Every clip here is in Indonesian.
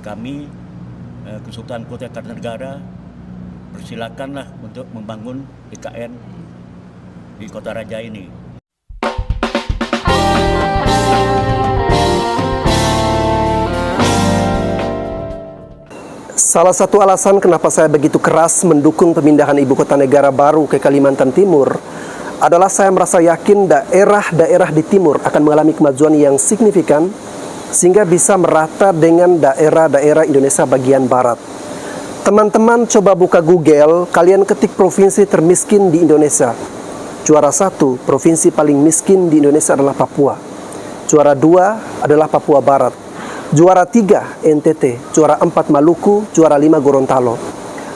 kami Kesultanan Kutai Kartanegara persilakanlah untuk membangun IKN di Kota Raja ini. Salah satu alasan kenapa saya begitu keras mendukung pemindahan ibu kota negara baru ke Kalimantan Timur adalah saya merasa yakin daerah-daerah di timur akan mengalami kemajuan yang signifikan sehingga bisa merata dengan daerah-daerah Indonesia bagian barat. Teman-teman coba buka Google, kalian ketik provinsi termiskin di Indonesia. Juara 1, provinsi paling miskin di Indonesia adalah Papua. Juara 2 adalah Papua Barat. Juara 3 NTT, juara 4 Maluku, juara 5 Gorontalo.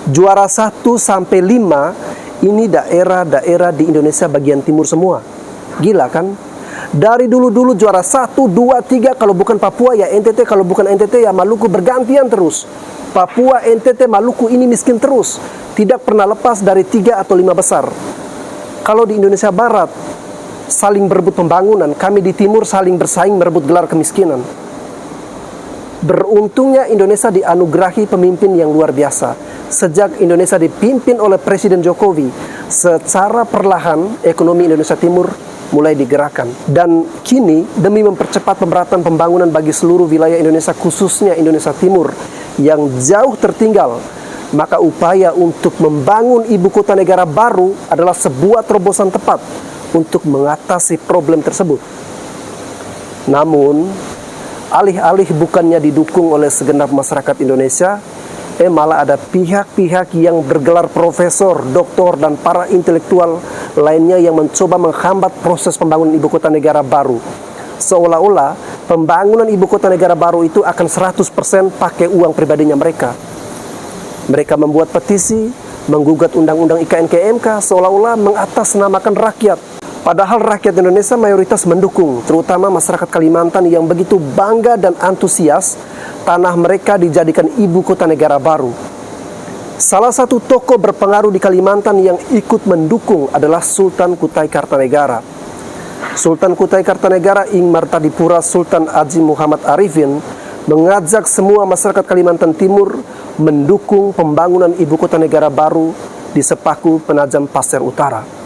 Juara 1 sampai 5 ini daerah-daerah di Indonesia bagian timur semua. Gila kan? Dari dulu-dulu juara 1, 2, 3 kalau bukan Papua ya NTT, kalau bukan NTT ya Maluku, bergantian terus. Papua, NTT, Maluku ini miskin terus. Tidak pernah lepas dari 3 atau 5 besar. Kalau di Indonesia Barat saling berebut pembangunan, kami di timur saling bersaing merebut gelar kemiskinan. Beruntungnya Indonesia dianugerahi pemimpin yang luar biasa. Sejak Indonesia dipimpin oleh Presiden Jokowi, secara perlahan ekonomi Indonesia Timur mulai digerakkan. Dan kini demi mempercepat pemerataan pembangunan bagi seluruh wilayah Indonesia, khususnya Indonesia Timur yang jauh tertinggal, maka upaya untuk membangun ibu kota negara baru adalah sebuah terobosan tepat untuk mengatasi problem tersebut. Namun alih-alih bukannya didukung oleh segenap masyarakat Indonesia, malah ada pihak-pihak yang bergelar profesor, doktor, dan para intelektual lainnya yang mencoba menghambat proses pembangunan ibu kota negara baru. Seolah-olah pembangunan ibu kota negara baru itu akan 100% pakai uang pribadinya mereka. Mereka membuat petisi, menggugat undang-undang IKN ke MK, seolah-olah mengatasnamakan rakyat. Padahal rakyat Indonesia mayoritas mendukung, terutama masyarakat Kalimantan yang begitu bangga dan antusias tanah mereka dijadikan ibu kota negara baru. Salah satu tokoh berpengaruh di Kalimantan yang ikut mendukung adalah Sultan Kutai Kartanegara. Sultan Kutai Kartanegara Ing Martadipura Sultan Haji Muhammad Arifin mengajak semua masyarakat Kalimantan Timur mendukung pembangunan ibu kota negara baru di Sepaku Penajam Pasir Utara.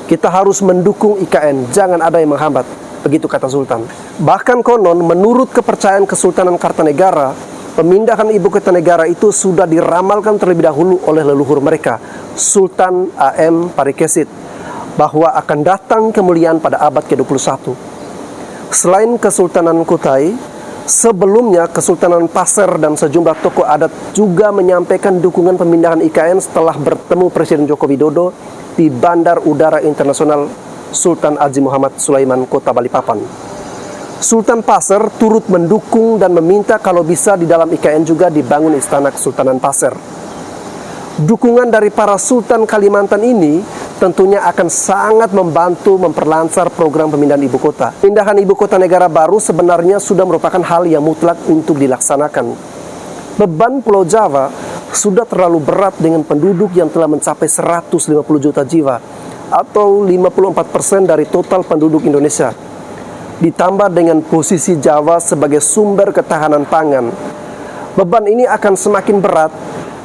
Kita harus mendukung IKN, jangan ada yang menghambat, begitu kata Sultan. Bahkan konon, menurut kepercayaan Kesultanan Kartanegara, pemindahan ibu kota negara itu sudah diramalkan terlebih dahulu oleh leluhur mereka, Sultan A.M. Parikesit, bahwa akan datang kemuliaan pada abad ke-21. Selain Kesultanan Kutai, sebelumnya Kesultanan Pasir dan sejumlah tokoh adat juga menyampaikan dukungan pemindahan IKN setelah bertemu Presiden Joko Widodo di Bandar Udara Internasional Sultan Haji Muhammad Sulaiman, Kota Balikpapan. Sultan Pasir turut mendukung dan meminta kalau bisa di dalam IKN juga dibangun Istana Kesultanan Pasir. Dukungan dari para Sultan Kalimantan ini tentunya akan sangat membantu memperlancar program pemindahan ibu kota. Pemindahan ibu kota negara baru sebenarnya sudah merupakan hal yang mutlak untuk dilaksanakan. Beban Pulau Jawa sudah terlalu berat dengan penduduk yang telah mencapai 150 juta jiwa atau 54% dari total penduduk Indonesia. Ditambah dengan posisi Jawa sebagai sumber ketahanan pangan. Beban ini akan semakin berat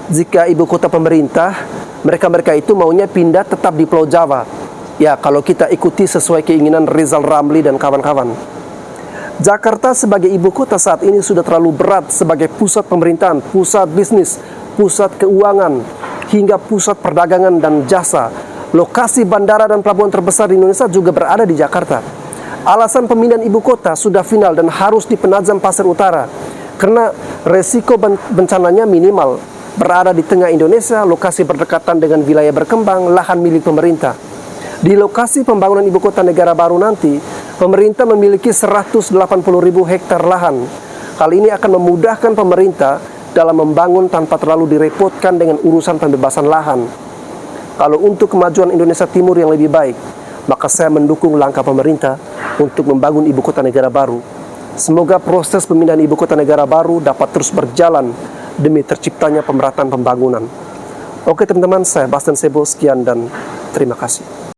jika ibu kota pemerintah, mereka itu maunya pindah tetap di Pulau Jawa. Ya, kalau kita ikuti sesuai keinginan Rizal Ramli dan kawan-kawan. Jakarta sebagai ibu kota saat ini sudah terlalu berat sebagai pusat pemerintahan, pusat bisnis, pusat keuangan, hingga pusat perdagangan dan jasa. Lokasi bandara dan pelabuhan terbesar di Indonesia juga berada di Jakarta. Alasan pemindahan ibu kota sudah final dan harus di Penajam Pasir Utara, karena resiko bencananya minimal. Berada di tengah Indonesia, lokasi berdekatan dengan wilayah berkembang, lahan milik pemerintah. Di lokasi pembangunan ibu kota negara baru nanti, pemerintah memiliki 180.000 hektar lahan. Hal ini akan memudahkan pemerintah dalam membangun tanpa terlalu direpotkan dengan urusan pembebasan lahan. Kalau untuk kemajuan Indonesia Timur yang lebih baik, maka saya mendukung langkah pemerintah untuk membangun ibu kota negara baru. Semoga proses pemindahan ibu kota negara baru dapat terus berjalan demi terciptanya pemerataan pembangunan. Oke teman-teman, saya Bastian Sebo, sekian dan terima kasih.